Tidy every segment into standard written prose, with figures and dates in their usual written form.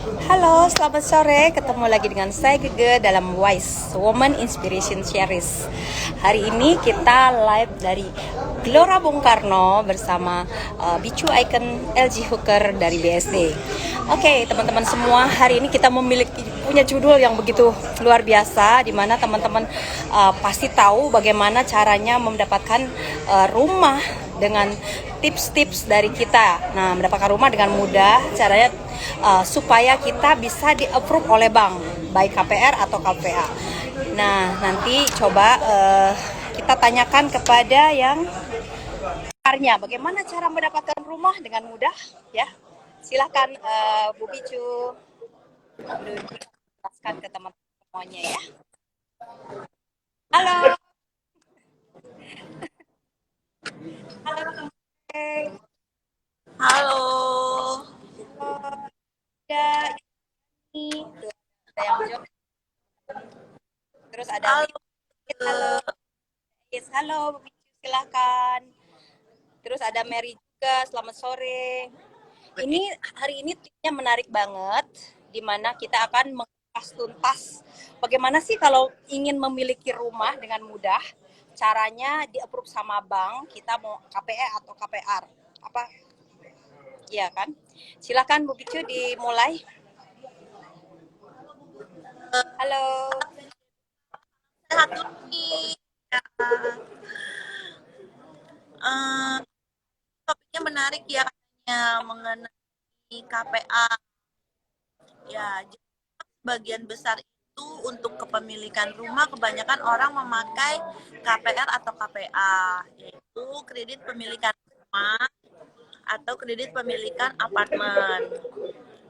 Halo, selamat sore. Ketemu lagi dengan saya Gege dalam Wise Woman Inspiration Series. Hari ini kita live dari Gelora Bung Karno bersama Bicu Icon LG Hooker dari BSD. Oke, teman-teman semua, hari ini kita punya judul yang begitu luar biasa, di mana teman-teman pasti tahu bagaimana caranya mendapatkan rumah dengan tips-tips dari kita. Nah, mendapatkan rumah dengan mudah, caranya supaya kita bisa di-approve oleh bank, baik KPR atau KPA. Nah, nanti coba kita tanyakan kepada yang pakarnya, bagaimana cara mendapatkan rumah dengan mudah, ya. Silahkan Bu Bicu jelaskan ke teman-teman semuanya ya. Halo, halo teman-teman. Halo. Ada ini, ada yang jawab. Terus ada Halo. Bicu. Halo, yes, halo Bu Bicu, silahkan. Terus ada Mary juga, selamat sore. Ini hari ini tipsnya menarik banget, di mana kita akan mengupas tuntas bagaimana sih kalau ingin memiliki rumah dengan mudah, caranya di-approve sama bank, kita mau KPE atau KPR. Apa? Iya kan? Silakan Bu Bicu dimulai. Halo. Sehat nih. Ya. Eh, Topiknya menarik ya katanya mengenai KPA. Ya, jadi bagian besar itu untuk kepemilikan rumah kebanyakan orang memakai KPR atau KPA, yaitu kredit pemilikan rumah atau kredit pemilikan apartemen.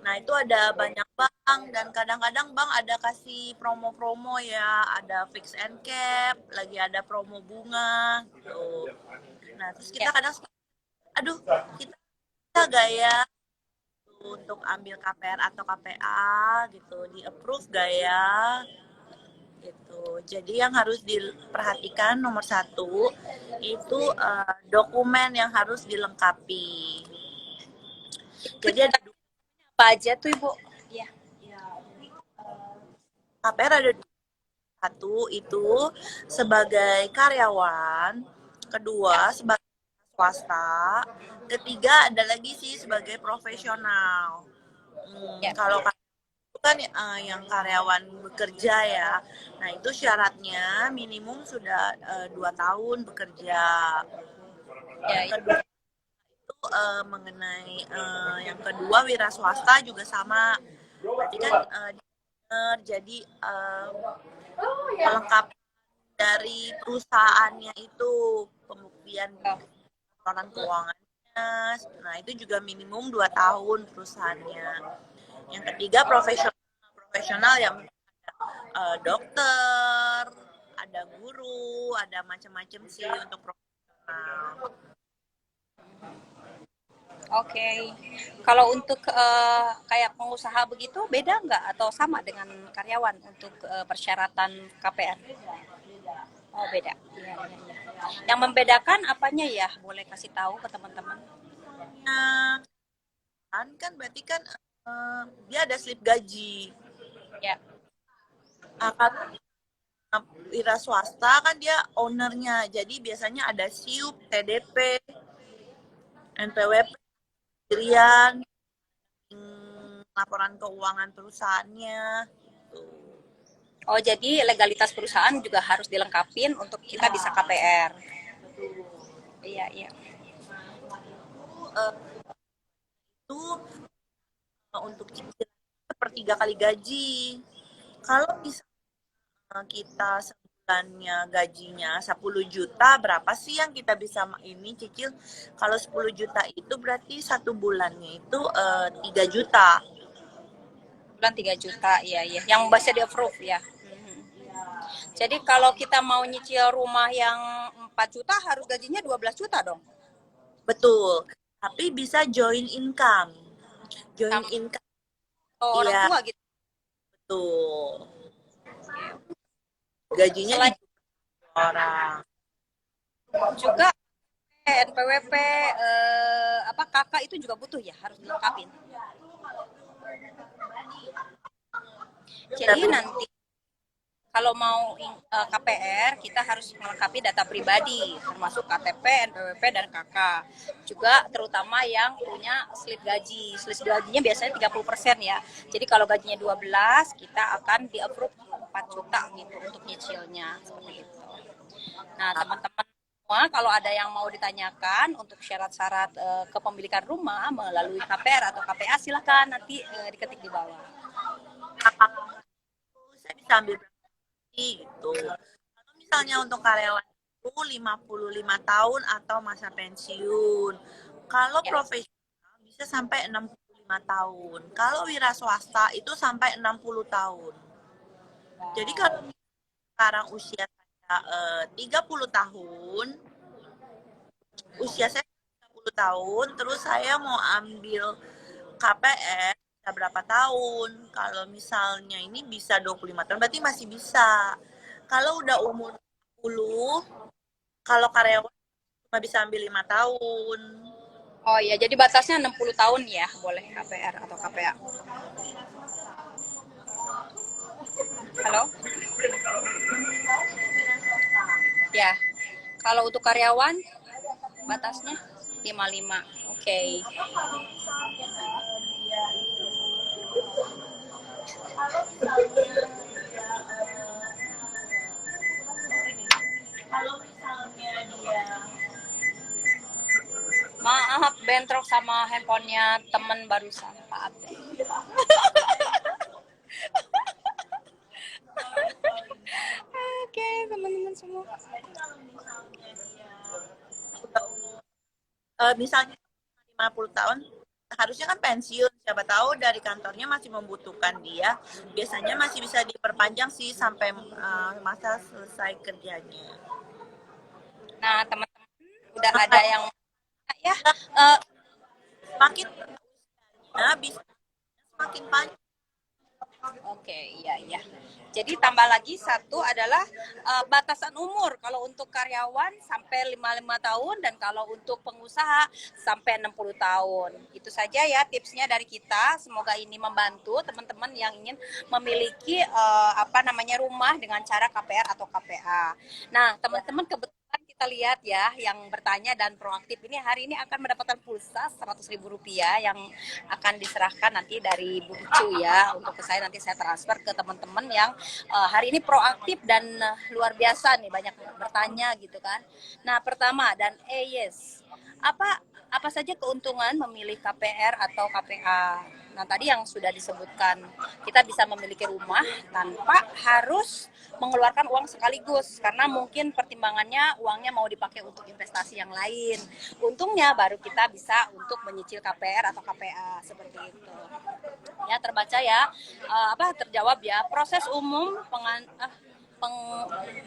Nah, itu ada banyak bank dan kadang-kadang bank ada kasih promo-promo ya, ada fix and cap, lagi ada promo bunga gitu. Nah, terus kita Ya. kadang aduh, kita bisa gak ya untuk ambil KPR atau KPA gitu, di approve gak ya gitu. Jadi yang harus diperhatikan nomor satu itu dokumen yang harus dilengkapi. Itu Jadi ada apa aja tuh Ibu? Ya. KPR ada satu itu sebagai karyawan, Ya. kedua sebagai swasta, ketiga ada lagi sih sebagai profesional. Ya. Kalau itu kan yang karyawan bekerja ya, nah itu syaratnya minimum sudah 2 tahun bekerja. Ya. Yang kedua itu mengenai yang kedua wira swasta juga sama, berarti kan jadi pelengkap dari perusahaannya itu pembuktian Oh, laporan keuangannya. Nah, itu juga minimum 2 tahun perusahaannya. Yang ketiga profesional, profesional yang dokter, ada guru, ada macam-macam sih untuk profesional. oke. Kalau untuk kayak pengusaha begitu beda nggak atau sama dengan karyawan untuk persyaratan KPR? Oh beda. Iya, iya, iya. Yang membedakan apanya ya? Boleh kasih tahu ke teman-teman? Nah, kan berarti kan dia ada slip gaji. Ya, Akan wira swasta kan dia ownernya, jadi biasanya ada SIUP, TDP, NPWP, pendirian, laporan keuangan perusahaannya. Tuh. oh jadi legalitas perusahaan juga harus dilengkapin untuk kita bisa KPR. Iya, iya. Uh, itu untuk cicilan sepertiga kali gaji. Kalau misalnya kita sebulannya gajinya 10 juta, berapa sih yang kita bisa ini cicil? Kalau 10 juta itu berarti satu bulannya itu 3 juta. Bulan 3 juta, iya, iya. Yang bisa di approve ya. Mhm. Jadi kalau kita mau nyicil rumah yang 4 juta harus gajinya 12 juta dong. Betul. Tapi bisa join income. Join Sama income, orang iya tua gitu. betul. Gajinya di Selain orang. juga NPWP apa kakak itu juga butuh ya, harus dilengkapin. Jadi nanti kalau mau KPR, kita harus melengkapi data pribadi, termasuk KTP, NPWP, dan KK. Juga terutama yang punya slip gaji. Slip gajinya biasanya 30% ya. Jadi kalau gajinya 12, kita akan di-approve 4 juta gitu untuk nyicilnya. Seperti itu. Nah, teman-teman semua, kalau ada yang mau ditanyakan untuk syarat-syarat kepemilikan rumah melalui KPR atau KPA, silakan nanti diketik di bawah. Saya bisa ambil gitu. Kalau misalnya untuk karyawan itu 55 tahun atau masa pensiun. Kalau profesional bisa sampai 65 tahun. Kalau wira swasta itu sampai 60 tahun. Jadi kalau sekarang usia saya 30 tahun, usia saya 30 tahun, terus saya mau ambil KPR bisa berapa tahun? Kalau misalnya ini bisa 25 tahun, berarti masih bisa. Kalau udah umur 10, kalau karyawan cuma bisa ambil 5 tahun. Oh iya, jadi batasnya 60 tahun ya, boleh KPR atau KPA. Halo? Ya, kalau untuk karyawan, batasnya 55. Oke. Kalau misalnya dia Maaf, bentrok sama handphonenya temen barusan, Pak Abel. Oke, teman-teman semua. Misalnya 50 tahun, harusnya kan pensiun. Siapa tahu dari kantornya masih membutuhkan dia. Biasanya masih bisa diperpanjang sih sampai masa selesai kerjanya. Nah, teman-teman udah ada yang ya Semakin bisa semakin panjang. Oke, iya iya. Jadi tambah lagi satu adalah batasan umur. Kalau untuk karyawan sampai 55 tahun dan kalau untuk pengusaha sampai 60 tahun. Itu saja ya tipsnya dari kita. Semoga ini membantu teman-teman yang ingin memiliki rumah dengan cara KPR atau KPA. Nah, teman-teman kebetulan kita lihat ya yang bertanya dan proaktif ini hari ini akan mendapatkan pulsa Rp100.000 yang akan diserahkan nanti dari Bu Icu ya untuk ke saya, nanti saya transfer ke teman-teman yang hari ini proaktif dan luar biasa nih, banyak bertanya gitu kan. Nah, pertama dan yes, apa saja keuntungan memilih KPR atau KPA? Nah, tadi yang sudah disebutkan, kita bisa memiliki rumah tanpa harus mengeluarkan uang sekaligus, karena mungkin pertimbangannya uangnya mau dipakai untuk investasi yang lain. Untungnya baru kita bisa untuk menyicil KPR atau KPA seperti itu. Ya, terbaca ya, terjawab ya. Proses umum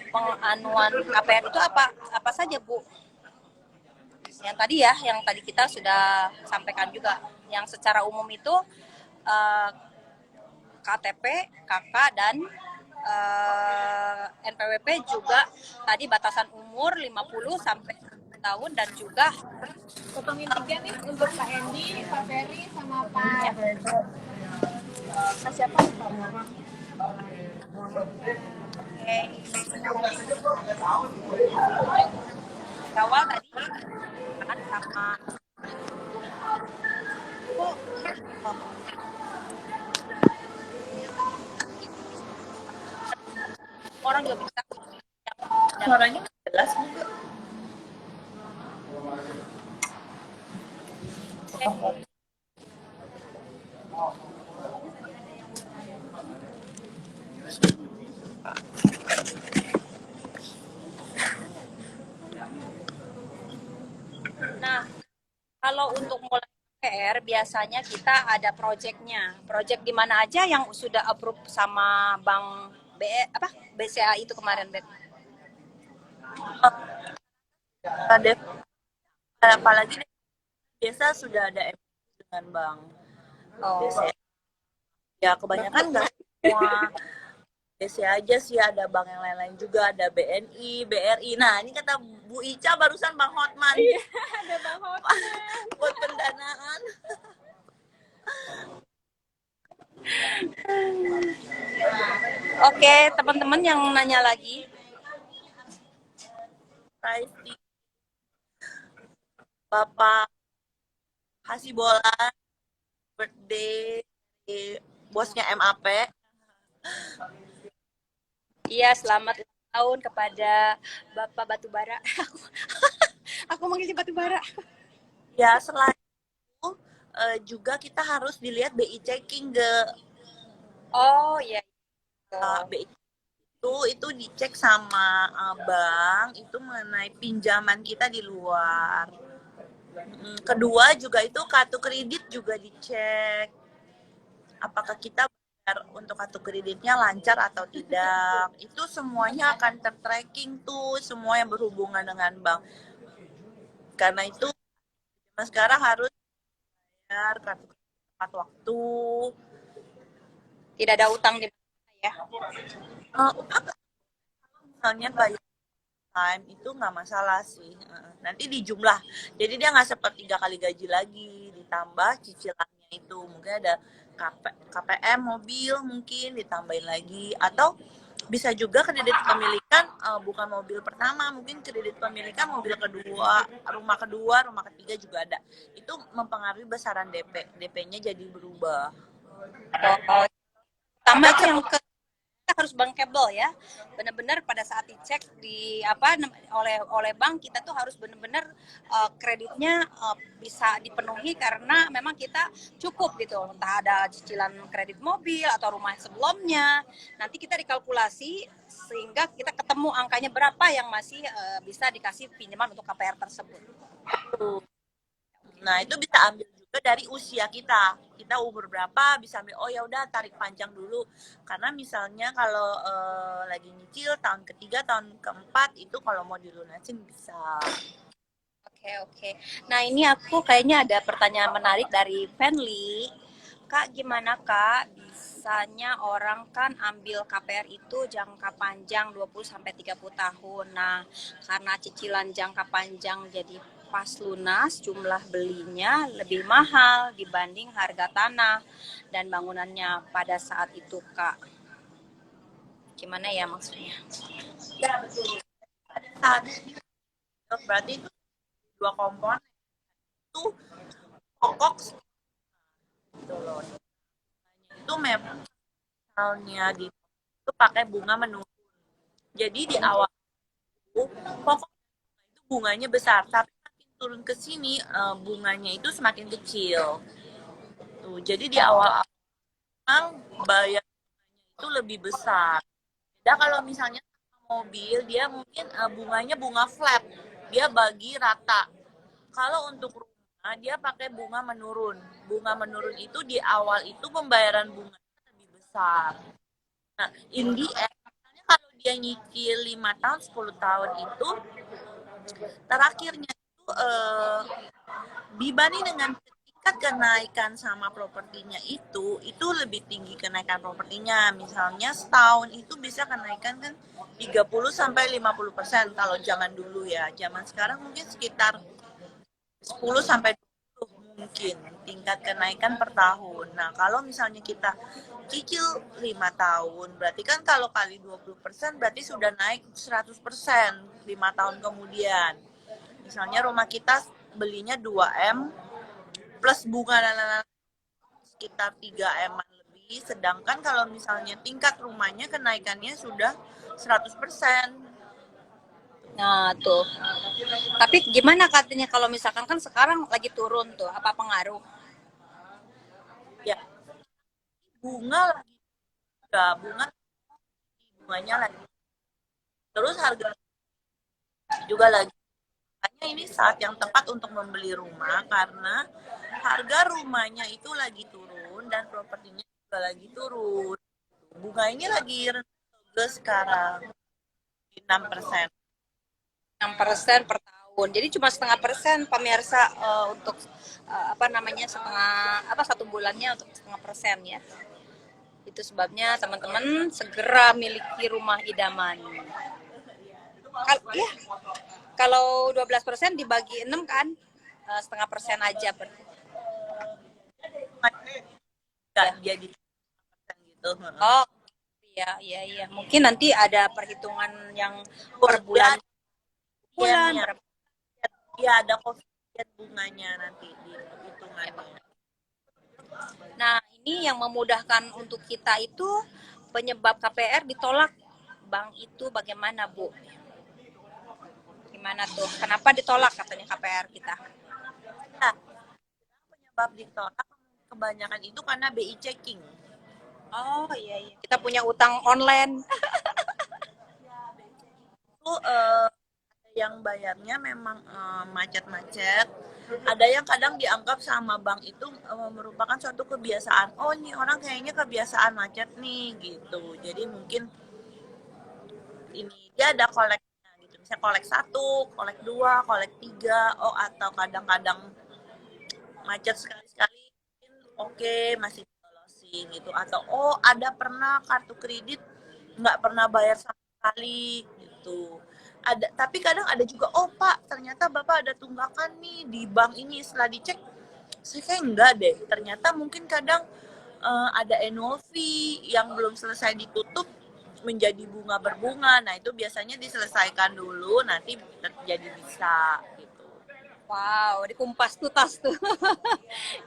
penganuan KPR itu apa saja, Bu? Yang tadi ya, yang tadi kita sudah sampaikan juga, yang secara umum itu KTP, KK, dan NPWP juga tadi batasan umur 50 sampai tahun dan juga potongin tiga nih untuk Pak Endi, Pak Ferry, sama Pak siapa? awal tadi kan sama orang juga bisa Suaranya jelas juga. Nah, kalau untuk mulai KPR biasanya kita ada projectnya. Project di mana aja yang sudah approve sama Bank BCA itu kemarin, Bet? Apalagi biasa sudah ada dengan bank. BCA. Ya kebanyakan nggak semua BCA aja sih, ada bank yang lain-lain juga, ada BNI, BRI. Nah ini kata Bu Ica barusan Bang Hotman. Iya, ada Bang Hotman. Buat pendanaan. Oke, teman-teman yang nanya lagi. Pricing Bapak Hasibola birthday bosnya MAP. Iya, selamat ulang tahun kepada Bapak Batubara. Aku manggil dia Batubara. Ya, selain itu juga kita harus dilihat BI checking ke Oh iya. BI itu dicek sama bank itu mengenai pinjaman kita di luar. Kedua juga itu kartu kredit juga dicek apakah kita bayar untuk kartu kreditnya lancar atau tidak. Itu semuanya akan tertracking tuh semua yang berhubungan dengan bank. Karena itu sekarang harus bayar kartu tepat waktu. Tidak ada utang di mana ya. Misalnya bayar time itu nggak masalah sih. Nanti dijumlah. Jadi dia nggak seperti 3 kali gaji lagi, ditambah cicilannya itu. Mungkin ada KPM mobil mungkin ditambahin lagi atau bisa juga kredit pemilikan bukan mobil pertama, mungkin kredit pemilikan mobil kedua, rumah ketiga juga ada. Itu mempengaruhi besaran DP. DP-nya jadi berubah. Oh, tambah itu yang kita harus bankable ya. Benar-benar pada saat dicek di oleh bank kita tuh harus benar-benar kreditnya bisa dipenuhi karena memang kita cukup gitu. Entah ada cicilan kredit mobil atau rumah sebelumnya. Nanti kita dikalkulasi sehingga kita ketemu angkanya berapa yang masih bisa dikasih pinjaman untuk KPR tersebut. Nah, itu bisa ambil juga dari usia kita. Kita umur berapa bisa ambil, oh ya udah tarik panjang dulu. Karena misalnya kalau lagi nyicil tahun ketiga, tahun keempat itu kalau mau dilunasin bisa. Oke. Nah, ini aku kayaknya ada pertanyaan menarik dari Fenly. Kak, gimana Kak bisanya orang kan ambil KPR itu jangka panjang 20 sampai 30 tahun. Nah, karena cicilan jangka panjang jadi pas lunas jumlah belinya lebih mahal dibanding harga tanah dan bangunannya pada saat itu, Kak. Gimana ya maksudnya? Ya, betul. Saat berarti itu dua komponen itu pokok gitu loh. Itu memang misalnya itu pakai bunga menurun. Jadi di awal itu pokok itu bunganya besar, tapi makin turun ke sini bunganya itu semakin kecil. Tuh, jadi di awal memang bayar itu lebih besar. Beda kalau misalnya mobil dia mungkin bunganya bunga flat, dia bagi rata. Kalau untuk rumah dia pakai bunga menurun. Bunga menurun itu di awal itu pembayaran bunganya lebih besar. Nah, in the end, misalnya kalau dia nyicil 5 tahun, 10 tahun itu terakhirnya itu dibanding dengan tingkat kenaikan sama propertinya itu lebih tinggi kenaikan propertinya. Misalnya setahun itu bisa kenaikan kan 30 sampai 50% kalau zaman dulu ya. Zaman sekarang mungkin sekitar 10 sampai 20 mungkin tingkat kenaikan per tahun. Nah, kalau misalnya kita cicil 5 tahun, berarti kan kalau kali 20% berarti sudah naik 100% 5 tahun kemudian. Misalnya rumah kita belinya 2M plus bunga dan lain-lain sekitar 3M lebih, sedangkan kalau misalnya tingkat rumahnya kenaikannya sudah 100%. Nah, tuh. Tapi gimana katanya kalau misalkan kan sekarang lagi turun tuh, apa pengaruh? Ya, bunga lagi juga, bunganya lagi. Terus harga juga lagi. Makanya ini saat yang tepat untuk membeli rumah karena harga rumahnya itu lagi turun dan propertinya juga lagi turun. Bunga ini lagi rendah sekarang 6%. 6% per tahun. Jadi cuma setengah persen pemirsa untuk satu bulannya untuk setengah persen ya. Itu sebabnya teman-teman segera miliki rumah idaman. Ya, kalau 12% dibagi 6 kan setengah persen aja. Nggak jadi gitu. Oh Ya, ya, ya. Mungkin nanti ada perhitungan yang Oh, per ya, bulan, bulan ya, berapa. ya ada koefisien bunganya nanti di hitungannya. Nah, ini yang memudahkan untuk kita itu penyebab KPR ditolak bank itu bagaimana, Bu? Gimana tuh? Kenapa ditolak katanya KPR kita? Nah, penyebab ditolak kebanyakan itu karena BI checking. Oh iya iya. Kita punya utang online. Itu yang bayarnya memang macet-macet. Ada yang kadang dianggap sama bank itu merupakan suatu kebiasaan. Oh, ini orang kayaknya kebiasaan macet nih gitu. Jadi mungkin ini dia ada koleknya gitu. Misalnya kolek 1, kolek 2, kolek 3, oh atau kadang-kadang macet sekali-sekali oke masih dilolosin gitu atau oh ada pernah kartu kredit nggak pernah bayar sama sekali gitu ada tapi kadang ada juga oh pak ternyata bapak ada tunggakan nih di bank ini setelah dicek saya kayak enggak deh ternyata mungkin kadang ada annual fee yang belum selesai ditutup menjadi bunga berbunga nah itu biasanya diselesaikan dulu nanti jadi bisa gitu. Wow, dikumpas tuntas tuh.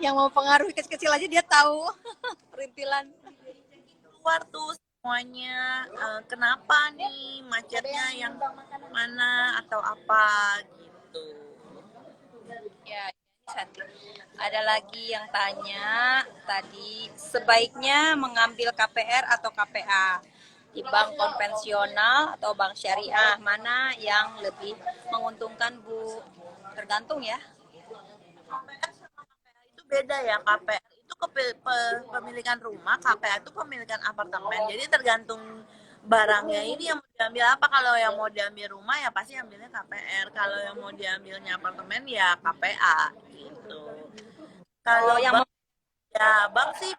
Yang mau pengaruh kecil-kecil aja dia tahu. Perintilan. Keluar tuh semuanya kenapa nih macetnya yang mana atau apa gitu. Ya, Santi. Ada lagi yang tanya tadi, sebaiknya mengambil KPR atau KPA di bank konvensional atau bank syariah, mana yang lebih menguntungkan, Bu? Tergantung ya. KPR sama KPA itu beda ya. KPR itu kepemilikan rumah, KPA itu pemilikan apartemen. Jadi tergantung barangnya ini yang mau diambil apa. Kalau yang mau diambil rumah ya pasti ambilnya KPR. Kalau yang mau diambilnya apartemen ya KPA gitu. Oh, Kalau yang bank ya bank sih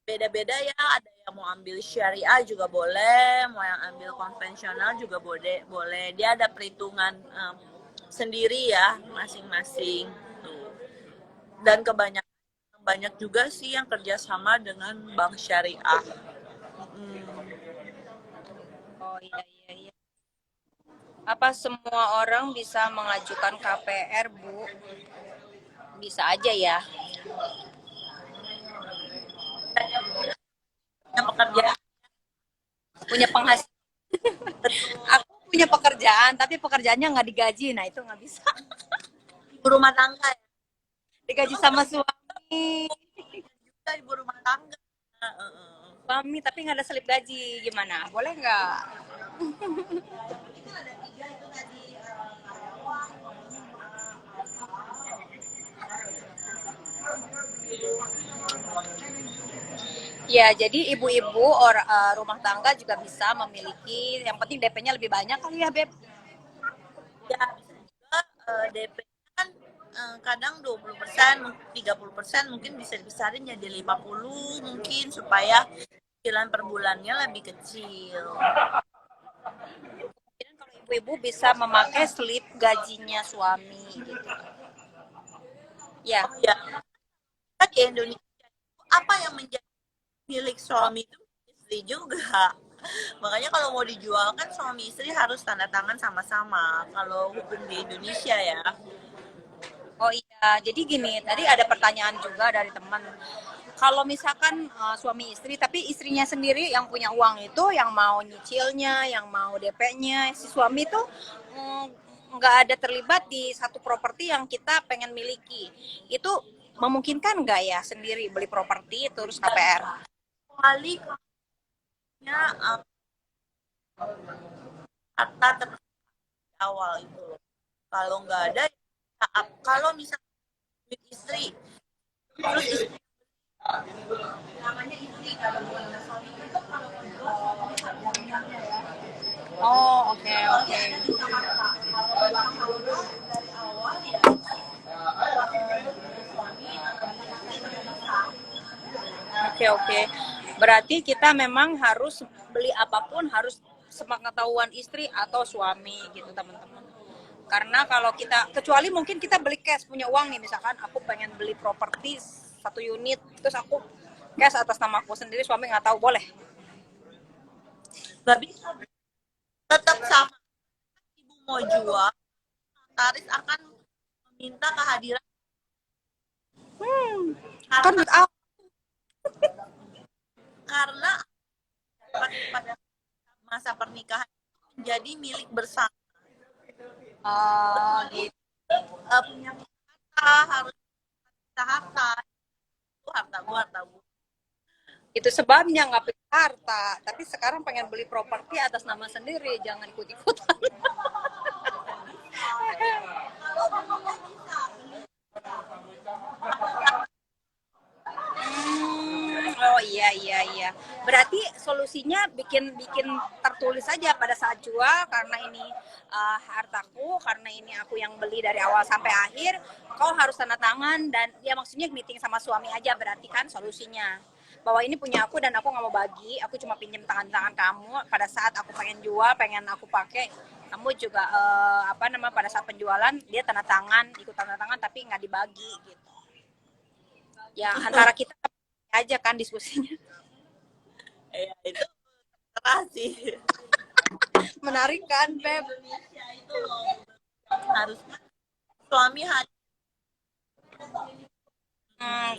beda-beda ya. Ada yang mau ambil syariah juga boleh, mau yang ambil konvensional juga boleh. Boleh. Dia ada perhitungan sendiri ya masing-masing. Tuh. Dan kebanyakan banyak juga sih yang kerjasama dengan bank syariah. Hmm. Oh iya iya iya. Apa semua orang bisa mengajukan KPR, Bu? Bisa aja ya. Yang pekerjaan Punya penghasilan. Aku punya pekerjaan, tapi pekerjaannya nggak digaji. Nah, itu nggak bisa. ibu rumah tangga ya. Digaji sama suami. Juga ibu rumah tangga. Suami, tapi nggak ada selip gaji. Gimana? Boleh nggak? Ya, jadi ibu-ibu rumah tangga juga bisa memiliki, yang penting DP-nya lebih banyak kali ya, Beb. Ya bisa juga DP kan kadang 20%, 30% mungkin bisa dibesarin jadi 50 mungkin supaya cicilan per bulannya lebih kecil. Kemudian kalau ibu-ibu bisa memakai slip gajinya suami gitu. Ya, Oh ya, kan di Indonesia apa yang menjadi milik suami itu istri juga. Makanya kalau mau dijual kan suami istri harus tanda tangan sama-sama. Kalau hukum di Indonesia ya. oh iya. Jadi gini, tadi ada pertanyaan juga dari teman. Kalau misalkan suami istri, tapi istrinya sendiri yang punya uang itu, yang mau nyicilnya, yang mau DP-nya, si suami tuh mm, nggak ada terlibat di satu properti yang kita pengen miliki. Itu memungkinkan nggak ya sendiri beli properti terus KPR? Kali kata terus awal itu. Kalau nggak ada, kalau misalnya istri, terus istri namanya istri kalau bukan suami itu kalau Oh, oke, oke. Oke, oke. Berarti kita memang harus beli apapun harus sepengetahuan istri atau suami gitu, teman-teman. Karena kalau kita, kecuali mungkin kita beli cash, punya uang nih, misalkan aku pengen beli properti 1 unit, terus aku cash atas nama aku sendiri, suami nggak tahu, boleh? nggak bisa, tetap sama. Ibu mau jual, notaris akan meminta kehadiran Kan karena duit aku. karena pada masa pernikahan menjadi milik bersama. Gitu. Punya harta harus kita harta, itu harta gua, harta gua. Itu sebabnya nggak punya harta, tapi sekarang pengen beli properti atas nama sendiri, jangan ikut-ikutan. Oh iya iya iya. Berarti solusinya bikin bikin tertulis saja pada saat jual, karena ini hartaku, karena ini aku yang beli dari awal sampai akhir. Kau harus tanda tangan, dan ya maksudnya meeting sama suami aja, berarti kan solusinya. Bahwa ini punya aku dan aku nggak mau bagi, aku cuma pinjam tangan-tangan kamu. Pada saat aku pengen jual, pengen aku pakai, kamu juga pada saat penjualan dia tanda tangan, ikut tanda tangan, tapi nggak dibagi gitu. Ya antara kita aja kan diskusinya. Ya, itu terah sih. Menarik kan, Beb? Indonesia itu loh, harus suami hadir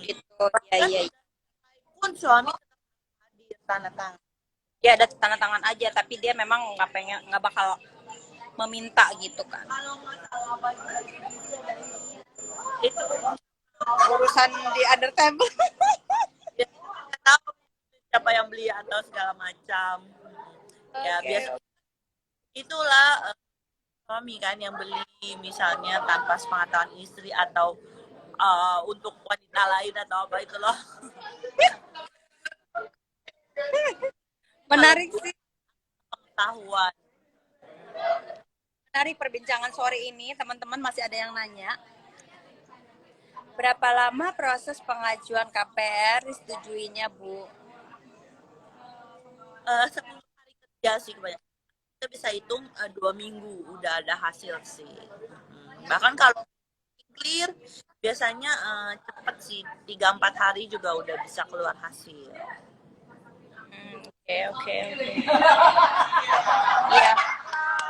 Gitu. Ya, iya. pun suami tetap hadir tanda tangan. Dia ada tanda tangan aja, tapi dia memang nggak bakal meminta gitu kan. Kalau masalah bagi itu Urusan di under table. dia nggak tahu siapa yang beli atau segala macam. Ya Oke. biasa itulah suami kan yang beli, misalnya tanpa sepengetahuan istri atau untuk wanita lain atau apa itu loh. Menarik sih. Pengetahuan. Menarik perbincangan sore ini, teman-teman. Masih ada yang nanya, berapa lama proses pengajuan KPR disetujuinya, Bu? 10 hari kerja sih kebanyakan. Kita bisa hitung 2 minggu udah ada hasil sih. Bahkan kalau clear biasanya cepet sih, 3-4 hari juga udah bisa keluar hasil. Oke. Iya,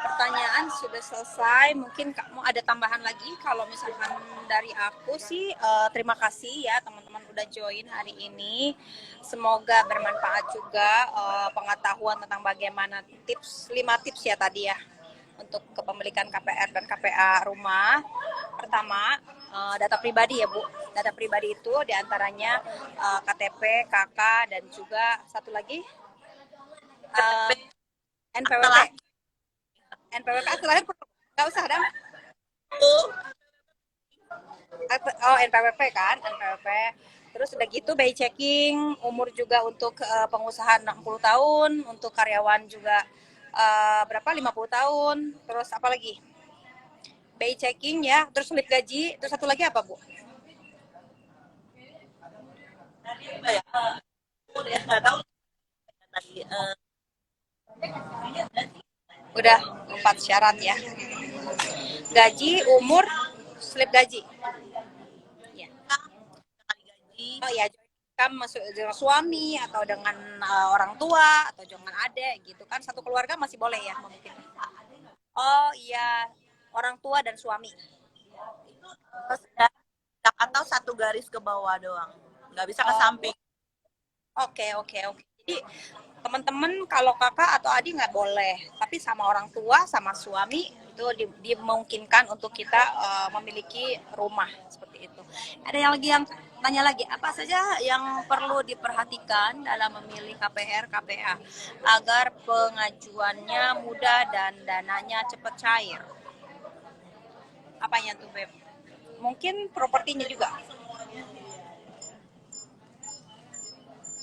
pertanyaan sudah selesai. Mungkin kamu ada tambahan lagi? Kalau misalkan dari aku sih, terima kasih ya teman-teman udah join hari ini. Semoga bermanfaat juga pengetahuan tentang bagaimana 5 tips ya tadi ya, untuk kepemilikan KPR dan KPA rumah. Pertama, data pribadi ya Bu. Data pribadi itu diantaranya KTP, KK, dan juga satu lagi NPWP. NPWP akte lahir nggak usah dong. Oh, NPWP kan, NPWP. Terus udah gitu BI checking, umur juga untuk pengusaha 60 tahun, untuk karyawan juga berapa 50 tahun. Terus apa lagi? BI checking ya, terus slip gaji, terus satu lagi apa, Bu? Udah 4 syarat ya. Gaji, umur, slip gaji. Ya. Oh ya, kamu masuk dengan suami atau dengan orang tua atau dengan adik gitu kan, satu keluarga masih boleh ya mungkin. Oh iya, orang tua dan suami. Atau satu garis ke bawah doang, nggak bisa ke samping. Oke. Jadi teman-teman kalau kakak atau adik nggak boleh, tapi sama orang tua sama suami itu dimungkinkan untuk kita memiliki rumah seperti itu. Ada yang tanya lagi, apa saja yang perlu diperhatikan dalam memilih KPR KPA agar pengajuannya mudah dan dananya cepat cair? Apanya tuh, Beb? Mungkin propertinya juga.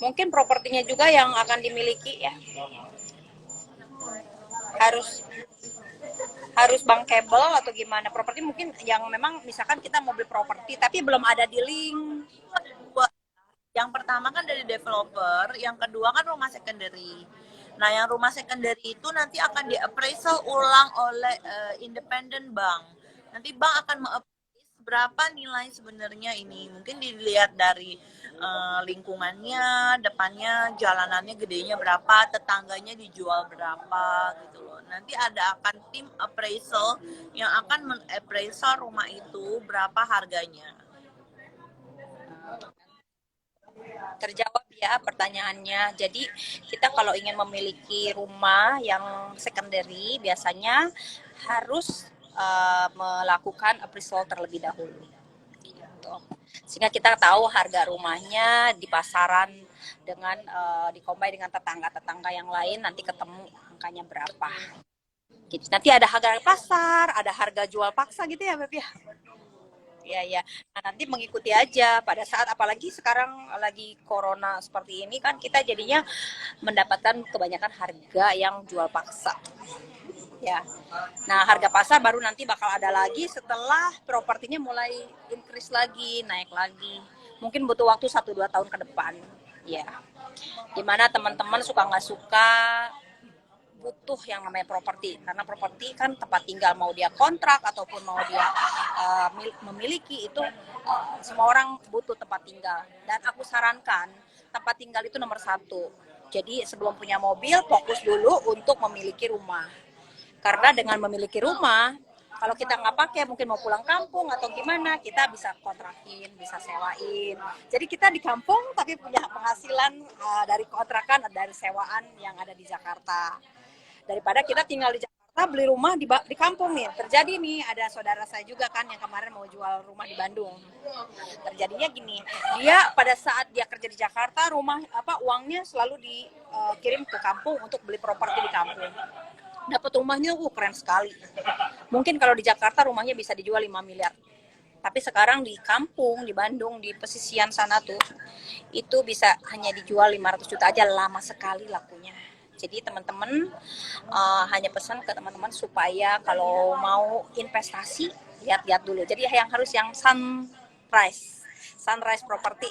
Mungkin propertinya juga yang akan dimiliki ya. Harus bankable atau gimana? Properti mungkin yang memang misalkan kita mau beli properti tapi belum ada di link. Yang pertama kan dari developer, yang kedua kan rumah secondary. Nah, yang rumah secondary itu nanti akan di-appraisal ulang oleh independent bank. Nanti bank akan berapa nilai sebenarnya ini. Mungkin dilihat dari lingkungannya, depannya jalanannya gedenya berapa, tetangganya dijual berapa gitu loh. Nanti akan tim appraisal yang akan men-appraisal rumah itu berapa harganya. Terjawab ya pertanyaannya. Jadi kita kalau ingin memiliki rumah yang secondary biasanya harus melakukan appraisal terlebih dahulu. Gitu. Sehingga kita tahu harga rumahnya di pasaran dengan dikombin dengan tetangga-tetangga yang lain nanti ketemu angkanya berapa. Jadi nanti ada harga pasar, ada harga jual paksa gitu ya, Beb ya. Iya, ya. Nah, nanti mengikuti aja pada saat apalagi sekarang lagi corona seperti ini kan kita jadinya mendapatkan kebanyakan harga yang jual paksa. Ya. Nah, harga pasar baru nanti bakal ada lagi setelah propertinya mulai increase lagi, naik lagi. Mungkin butuh waktu 1-2 tahun ke depan. Ya. Dimana teman-teman suka nggak suka butuh yang namanya properti, karena properti kan tempat tinggal, mau dia kontrak ataupun mau dia memiliki itu semua orang butuh tempat tinggal. Dan aku sarankan tempat tinggal itu nomor 1. Jadi sebelum punya mobil fokus dulu untuk memiliki rumah, karena dengan memiliki rumah kalau kita nggak pakai mungkin mau pulang kampung atau gimana kita bisa kontrakin, bisa sewain. Jadi kita di kampung tapi punya penghasilan dari kontrakan, dari sewaan yang ada di Jakarta. Daripada kita tinggal di Jakarta beli rumah di kampung nih. Terjadi nih ada saudara saya juga kan yang kemarin mau jual rumah di Bandung. Terjadinya gini, dia pada saat dia kerja di Jakarta uangnya selalu dikirim ke kampung untuk beli properti di kampung. Dapat rumahnya keren sekali. Mungkin kalau di Jakarta rumahnya bisa dijual 5 miliar. Tapi sekarang di kampung, di Bandung, di pesisian sana tuh itu bisa hanya dijual 500 juta aja, lama sekali lakunya. Jadi teman-teman hanya pesan ke teman-teman supaya kalau mau investasi lihat-lihat dulu. Jadi yang harus yang sunrise property.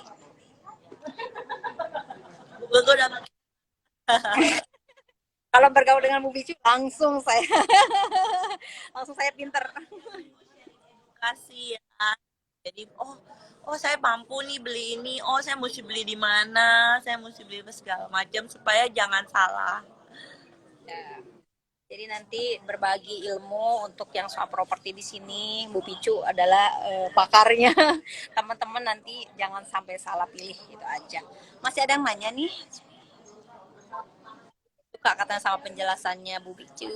Kalau bergaul dengan Bu Bicu langsung saya pinter. Kasih ya. Jadi saya mampu nih beli ini, saya mesti beli di mana, saya mesti beli segala macam supaya jangan salah. Ya. Jadi nanti berbagi ilmu untuk yang soal properti di sini, Bu Picu adalah pakarnya. Teman-teman nanti jangan sampai salah pilih, gitu aja. Masih ada yang nanya nih? Suka katanya sama penjelasannya Bu Picu.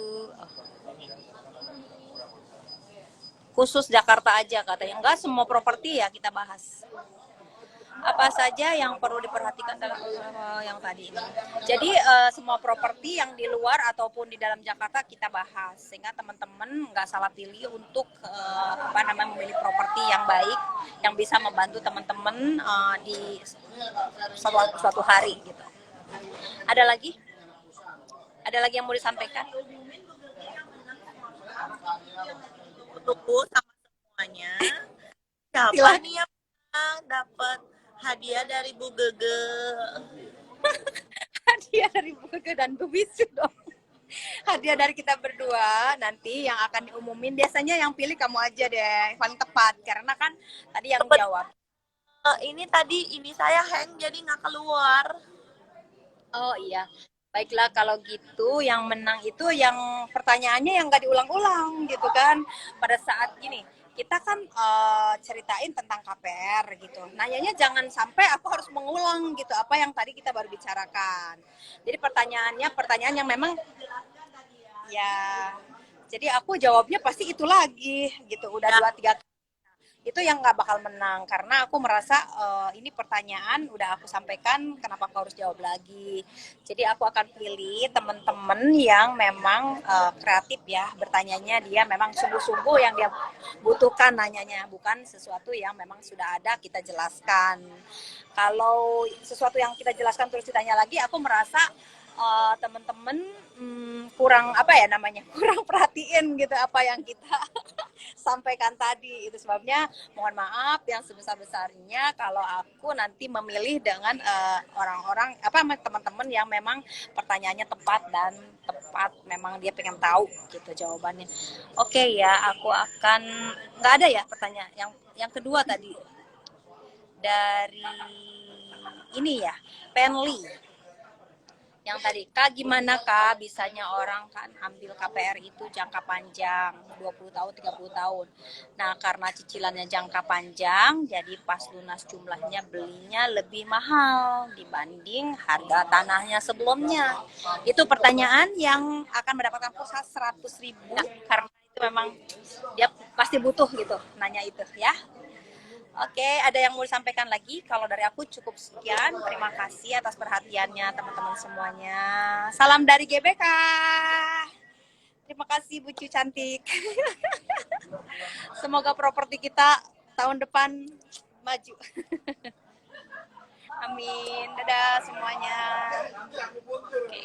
Khusus Jakarta aja katanya. Enggak, semua properti ya kita bahas. Apa saja yang perlu diperhatikan dalam yang tadi ini. Jadi semua properti yang di luar ataupun di dalam Jakarta kita bahas sehingga teman-teman nggak salah pilih untuk memilih properti yang baik yang bisa membantu teman-teman di suatu hari gitu. Ada lagi? Ada lagi yang mau disampaikan? Tunggu sama semuanya. Siapa nih yang dapat hadiah dari Bu Gege? Hadiah dari Bu Gege dan Bu Bisu dong. Hadiah dari kita berdua nanti yang akan diumumin. Biasanya yang pilih kamu aja deh, paling tepat karena kan tadi yang jawab. Ini saya hang jadi nggak keluar. Oh iya. Baiklah kalau gitu yang menang itu yang pertanyaannya yang nggak diulang-ulang gitu kan. Pada saat gini kita kan ceritain tentang KPR gitu. Nanyanya jangan sampai aku harus mengulang gitu apa yang tadi kita baru bicarakan. Jadi pertanyaan yang memang ya jadi aku jawabnya pasti itu lagi gitu. Udah 2-3 kali. Itu yang nggak bakal menang karena aku merasa ini pertanyaan udah aku sampaikan kenapa aku harus jawab lagi. Jadi aku akan pilih teman-teman yang memang kreatif ya bertanyanya, dia memang sungguh-sungguh yang dia butuhkan nanyanya, bukan sesuatu yang memang sudah ada kita jelaskan. Kalau sesuatu yang kita jelaskan terus ditanya lagi, aku merasa teman-teman kurang kurang perhatiin gitu apa yang kita sampaikan tadi. Itu sebabnya mohon maaf yang sebesar-besarnya kalau aku nanti memilih dengan orang-orang teman-teman yang memang pertanyaannya tepat memang dia pengen tahu gitu jawabannya. Oke ya, aku akan nggak ada ya pertanyaan yang kedua tadi dari ini ya, Penli. Yang tadi, Kak gimana Kak bisanya orang kan ambil KPR itu jangka panjang, 20 tahun, 30 tahun. Nah, karena cicilannya jangka panjang, jadi pas lunas jumlahnya belinya lebih mahal dibanding harga tanahnya sebelumnya. Itu pertanyaan yang akan mendapatkan pulsa 100.000 karena itu memang dia pasti butuh gitu, nanya itu ya. Oke, ada yang mau disampaikan lagi? Kalau dari aku cukup sekian. Terima kasih atas perhatiannya teman-teman semuanya. Salam dari GBK. Terima kasih Bu Cu cantik. Semoga properti kita tahun depan maju. Amin. Dadah semuanya. Oke.